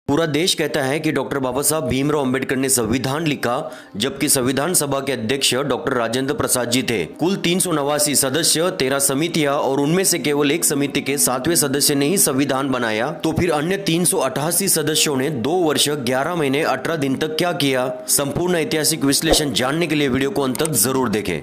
पूरा देश कहता है कि डॉक्टर बाबा साहब भीमराव अंबेडकर ने संविधान लिखा, जबकि संविधान सभा के अध्यक्ष डॉक्टर राजेंद्र प्रसाद जी थे। कुल 389 सदस्य, 13 समितियां और उनमें से केवल एक समिति के 7वें सदस्य ने ही संविधान बनाया, तो फिर अन्य 388 सदस्यों ने 2 वर्ष 11 महीने 18 दिन तक क्या किया? संपूर्ण ऐतिहासिक विश्लेषण जानने के लिए वीडियो को अंत तक जरूर देखें।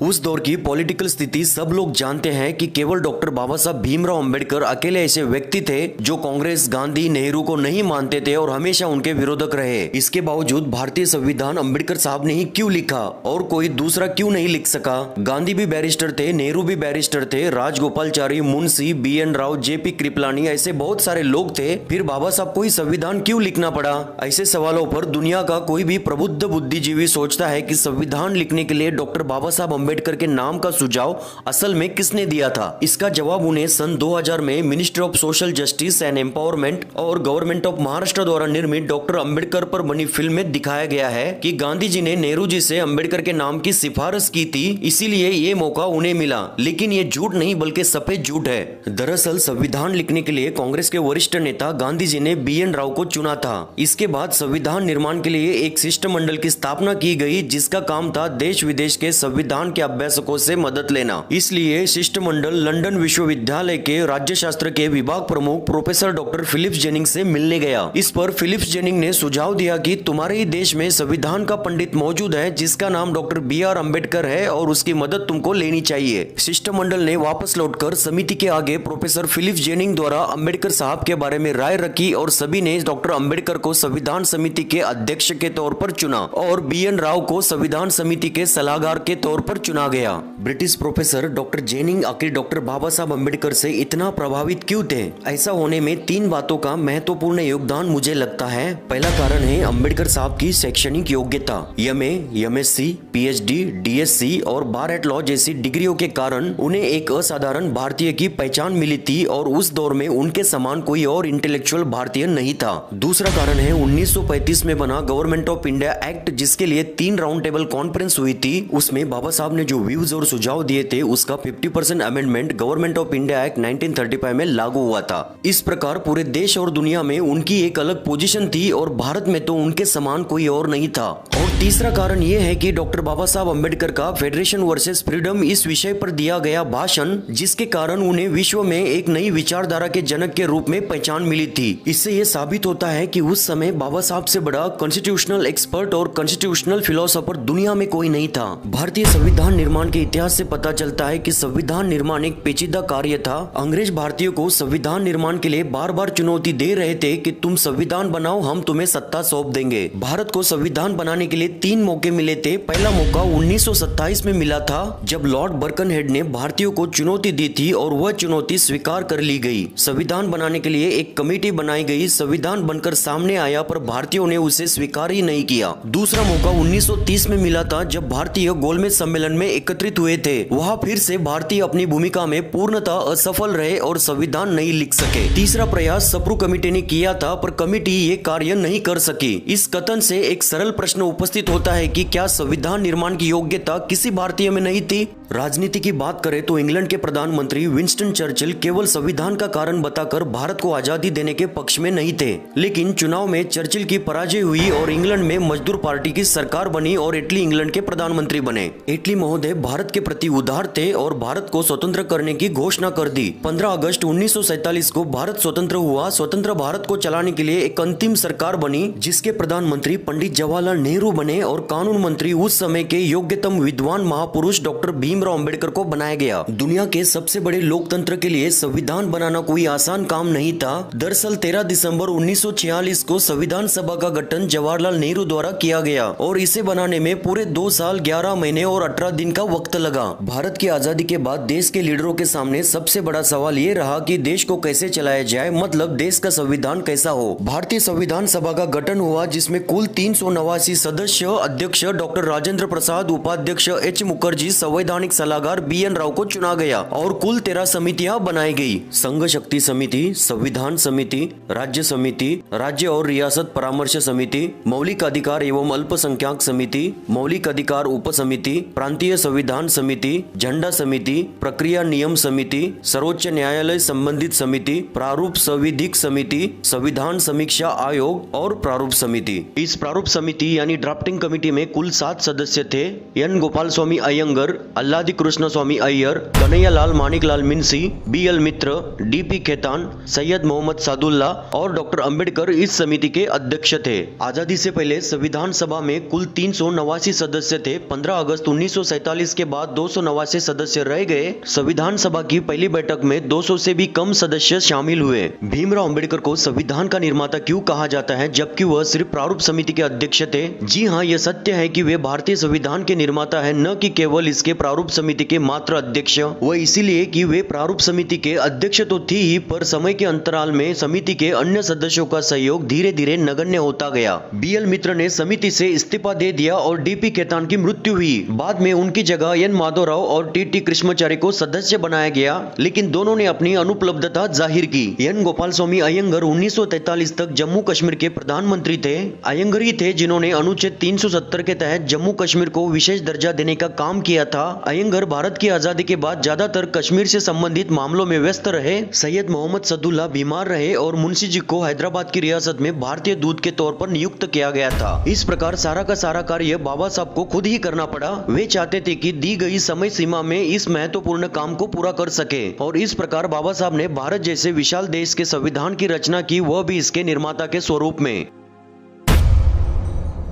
उस दौर की पॉलिटिकल स्थिति सब लोग जानते हैं कि केवल डॉक्टर बाबा साहब भीमराव अंबेडकर अकेले ऐसे व्यक्ति थे जो कांग्रेस, गांधी, नेहरू को नहीं मानते थे और हमेशा उनके विरोधक रहे। इसके बावजूद भारतीय संविधान अंबेडकर साहब ने ही क्यों लिखा और कोई दूसरा क्यों नहीं लिख सका? गांधी भी बैरिस्टर थे, नेहरू भी बैरिस्टर थे, राजगोपालचारी, मुंशी, BN राव, JP कृपलानी, ऐसे बहुत सारे लोग थे। फिर बाबा साहब को ही संविधान क्यों लिखना पड़ा? ऐसे सवालों पर दुनिया का कोई भी प्रबुद्ध बुद्धिजीवी सोचता है कि संविधान लिखने के लिए डॉक्टर बाबा साहब अंबेडकर के नाम का सुझाव असल में किसने दिया था? इसका जवाब उन्हें सन 2000 में ministry of social justice and empowerment और गवर्नमेंट ऑफ महाराष्ट्र द्वारा निर्मित डॉक्टर अंबेडकर पर बनी फिल्म में दिखाया गया है कि गांधी जी ने नेहरू जी से अंबेडकर के नाम की सिफारिश की थी, इसीलिए ये मौका उन्हें मिला। लेकिन ये झूठ नहीं बल्कि सफेद झूठ है। दरअसल संविधान लिखने के लिए कांग्रेस के वरिष्ठ नेता गांधी जी ने BN राव को चुना था। इसके बाद संविधान निर्माण के लिए एक शिष्टमंडल की स्थापना की गई, जिसका काम था देश विदेश के संविधान के अभ्यासकों से मदद लेना। इसलिए शिष्टमंडल लंदन विश्वविद्यालय के राज्यशास्त्र के विभाग प्रमुख प्रोफेसर डॉक्टर फिलिप्स जेनिंग से मिलने गया। इस पर फिलिप्स जेनिंग ने सुझाव दिया कि तुम्हारे ही देश में संविधान का पंडित मौजूद है जिसका नाम डॉक्टर BR अंबेडकर है और उसकी मदद तुमको लेनी चाहिए। शिष्टमंडल ने वापस लौटकर समिति के आगे प्रोफेसर फिलिप्स जेनिंग द्वारा अंबेडकर साहब के बारे में राय रखी और सभी ने डॉक्टर अंबेडकर को संविधान समिति के अध्यक्ष के तौर पर चुना और BN राव को संविधान समिति के सलाहकार के तौर पर चुना गया। ब्रिटिश प्रोफेसर डॉक्टर जेनिंग आखिर डॉक्टर बाबा साहब अंबेडकर से इतना प्रभावित क्यों थे? ऐसा होने में 3 बातों का महत्वपूर्ण योगदान मुझे लगता है। पहला कारण है अंबेडकर साहब की शैक्षणिक योग्यता। MA, MSc, PhD, DSc और बार एट लॉ जैसी डिग्रियों के कारण उन्हें एक असाधारण भारतीय की पहचान मिली थी और उस दौर में उनके समान कोई और इंटेलेक्चुअल भारतीय नहीं था। दूसरा कारण है 1935 में बना गवर्नमेंट ऑफ इंडिया एक्ट, जिसके लिए 3 राउंड टेबल कॉन्फ्रेंस हुई थी। उसमें बाबा साहब ने जो व्यूज और सुझाव दिए थे उसका 50% amendment government of India act 1935 में लागू हुआ था। इस प्रकार पूरे देश और दुनिया में उनकी एक अलग पोजीशन थी और भारत में तो उनके समान कोई और नहीं था। और तीसरा कारण यह है कि डॉक्टर बाबा साहब अंबेडकर का फेडरेशन वर्सेस फ्रीडम इस विषय पर दिया गया भाषण, जिसके कारण उन्हें विश्व में एक नई विचारधारा के जनक के रूप में पहचान मिली थी। इससे यह साबित होता है कि उस समय बाबा साहब से बड़ा कॉन्स्टिट्यूशनल एक्सपर्ट और कॉन्स्टिट्यूशनल फिलोसोफर दुनिया में कोई नहीं था। भारतीय संविधान निर्माण के इतिहास से पता चलता है कि संविधान निर्माण एक पेचीदा कार्य था। अंग्रेज भारतीयों को संविधान निर्माण के लिए बार बार चुनौती दे रहे थे कि तुम संविधान बनाओ, हम तुम्हें सत्ता सौंप देंगे। भारत को संविधान बनाने के लिए 3 मौके मिले थे। पहला मौका 1927 में मिला था, जब लॉर्ड बर्कनहेड ने भारतीयों को चुनौती दी थी और वह चुनौती स्वीकार कर ली गई। संविधान बनाने के लिए एक कमेटी बनाई गई, संविधान बनकर सामने आया, पर भारतीयों ने उसे स्वीकार ही नहीं किया। दूसरा मौका 1930 में मिला था, जब भारतीय गोलमेज सम्मेलन में एकत्रित हुए थे। वहां फिर से भारतीय अपनी भूमिका में पूर्णतः असफल रहे और संविधान नहीं लिख सके। तीसरा प्रयास सप्रू कमेटी ने किया था, पर कमेटी ये कार्य नहीं कर सकी। इस कथन से एक सरल प्रश्न उपस्थित होता है कि क्या संविधान निर्माण की योग्यता किसी भारतीय में नहीं थी? राजनीति की बात करें तो इंग्लैंड के प्रधानमंत्री विंस्टन चर्चिल केवल संविधान का कारण बताकर भारत को आजादी देने के पक्ष में नहीं थे, लेकिन चुनाव में चर्चिल की पराजय हुई और इंग्लैंड में मजदूर पार्टी की सरकार बनी और इटली इंग्लैंड के प्रधानमंत्री बने। इटली महोदय भारत के प्रति उदार थे और भारत को स्वतंत्र करने की घोषणा कर दी। 15 अगस्त 1947 को भारत स्वतंत्र हुआ। स्वतंत्र भारत को चलाने के लिए एक अंतिम सरकार बनी, जिसके प्रधानमंत्री पंडित जवाहरलाल नेहरू बने और कानून मंत्री उस समय के योग्यतम विद्वान महापुरुष डॉक्टर भीमराव अंबेडकर को बनाया गया। दुनिया के सबसे बड़े लोकतंत्र के लिए संविधान बनाना कोई आसान काम नहीं था। दरअसल 13 दिसंबर 1946 को संविधान सभा का गठन जवाहरलाल नेहरू द्वारा किया गया और इसे बनाने में पूरे 2 साल 11 महीने और 18 दिन का वक्त लगा। भारत की आजादी के बाद देश के लीडरों के सामने सबसे बड़ा सवाल ये रहा कि देश को कैसे चलाया जाए, मतलब देश का संविधान कैसा हो। भारतीय संविधान सभा का गठन हुआ, जिसमें कुल 389 सदस्य सदस्य अध्यक्ष डॉक्टर राजेंद्र प्रसाद, उपाध्यक्ष एच मुखर्जी, संवैधानिक सलाहकार BN राव को चुना गया और कुल 13 समितियां बनाई गई। संघ शक्ति समिति, संविधान समिति, राज्य समिति, राज्य और रियासत परामर्श समिति, मौलिक अधिकार एवं अल्पसंख्यक समिति, मौलिक अधिकार उप समिति, प्रांतीय संविधान समिति, झंडा समिति, प्रक्रिया नियम समिति, सर्वोच्च न्यायालय संबंधित समिति, प्रारूप संविधिक समिति, संविधान समीक्षा आयोग और प्रारूप समिति। इस प्रारूप समिति यानी ड्राफ्टिंग कमेटी में कुल 7 सदस्य थे। एन गोपाल स्वामी अयंगर, अल्लादी कृष्ण स्वामी अय्यर, कन्हैयालाल माणिकलाल मिंसी, BL मित्र, DP खेतान, सैयद मोहम्मद सादुल्ला और डॉक्टर अंबेडकर इस समिति के अध्यक्ष थे। आजादी से पहले संविधान सभा में कुल 389 सदस्य थे। 15 अगस्त 1947 के बाद 289 सदस्य रह गए। संविधान सभा की पहली बैठक में 200 से भी कम सदस्य शामिल हुए। भीमराव अंबेडकर को संविधान का निर्माता क्यों कहा जाता है, जबकि वह सिर्फ प्रारूप समिति के अध्यक्ष थे? जी हाँ, यह सत्य है कि वे भारतीय संविधान के निर्माता है, न कि केवल इसके प्रारूप समिति के मात्र अध्यक्ष। वह इसीलिए कि वे प्रारूप समिति के अध्यक्ष तो थी ही, पर समय के अंतराल में समिति के अन्य सदस्यों का सहयोग धीरे धीरे नगण्य होता गया। BL मित्र ने समिति से इस्तीफा दे दिया और DP खेतान की मृत्यु हुई। बाद में उनकी जगह N माधवराव और TT कृष्णाचार्य को सदस्य बनाया गया, लेकिन दोनों ने अपनी अनुपलब्धता जाहिर की। N गोपाल स्वामी अयंगर 1943 तक जम्मू कश्मीर के प्रधानमंत्री थे। अयंगर ही थे जिन्होंने अनुच्छेद 370 के तहत जम्मू कश्मीर को विशेष दर्जा देने का काम किया था। अयंगर भारत की आजादी के बाद ज्यादातर कश्मीर से संबंधित मामलों में व्यस्त रहे। सैयद मोहम्मद सदुल्ला बीमार रहे और मुंशी जी को हैदराबाद की रियासत में भारतीय दूत के तौर पर नियुक्त किया गया था। इस प्रकार सारा का सारा कार्य बाबा साहब को खुद ही करना पड़ा। वे चाहते थे कि दी गई समय सीमा में इस महत्वपूर्ण काम को पूरा कर सके और इस प्रकार बाबा साहब ने भारत जैसे विशाल देश के संविधान की रचना की, वह भी इसके निर्माता के स्वरूप में।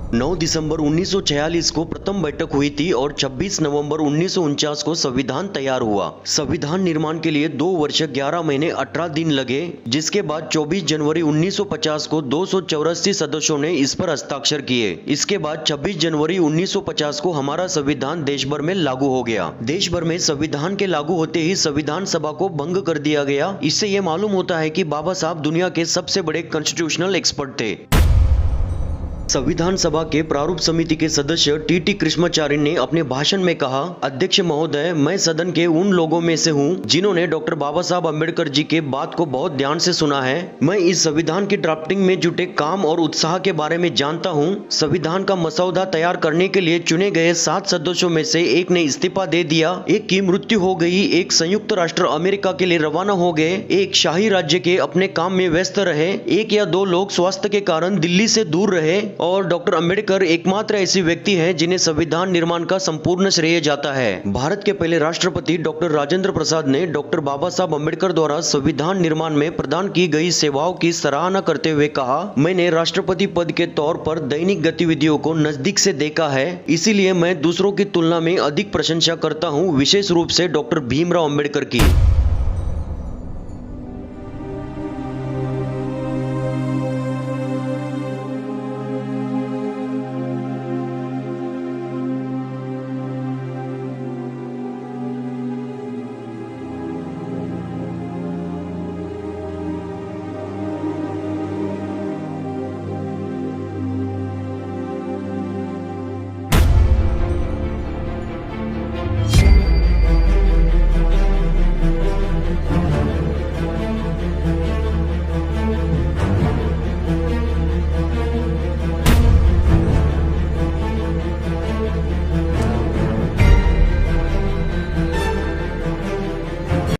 9 दिसंबर 1946 को प्रथम बैठक हुई थी और 26 नवंबर 1949 को संविधान तैयार हुआ। संविधान निर्माण के लिए 2 वर्ष 11 महीने 18 दिन लगे, जिसके बाद 24 जनवरी 1950 को 284 सदस्यों ने इस पर हस्ताक्षर किए। इसके बाद 26 जनवरी 1950 को हमारा संविधान देश भर में लागू हो गया। देश भर में संविधान के लागू होते ही संविधान सभा को भंग कर दिया गया। इससे यह मालूम होता है कि बाबा साहब दुनिया के सबसे बड़े कॉन्स्टिट्यूशनल एक्सपर्ट थे। संविधान सभा के प्रारूप समिति के सदस्य TT कृष्णाचार्य ने अपने भाषण में कहा, अध्यक्ष महोदय, मैं सदन के उन लोगों में से हूं जिन्होंने डॉक्टर बाबा साहब अम्बेडकर जी के बात को बहुत ध्यान से सुना है। मैं इस संविधान की ड्राफ्टिंग में जुटे काम और उत्साह के बारे में जानता हूं। संविधान का मसौदा तैयार करने के लिए चुने गए 7 सदस्यों में से एक ने इस्तीफा दे दिया, एक की मृत्यु हो गई, एक संयुक्त राष्ट्र अमेरिका के लिए रवाना हो गए, एक शाही राज्य के अपने काम में व्यस्त रहे, एक या 2 लोग स्वास्थ्य के कारण दिल्ली से दूर रहे और डॉक्टर अंबेडकर एकमात्र ऐसी व्यक्ति हैं जिन्हें संविधान निर्माण का संपूर्ण श्रेय जाता है। भारत के पहले राष्ट्रपति डॉक्टर राजेंद्र प्रसाद ने डॉक्टर बाबा साहब अम्बेडकर द्वारा संविधान निर्माण में प्रदान की गई सेवाओं की सराहना करते हुए कहा, मैंने राष्ट्रपति पद के तौर पर दैनिक गतिविधियों को नजदीक से देखा है, इसीलिए मैं दूसरों की तुलना में अधिक प्रशंसा करता हूँ, विशेष रूप से डॉक्टर भीमराव अम्बेडकर की।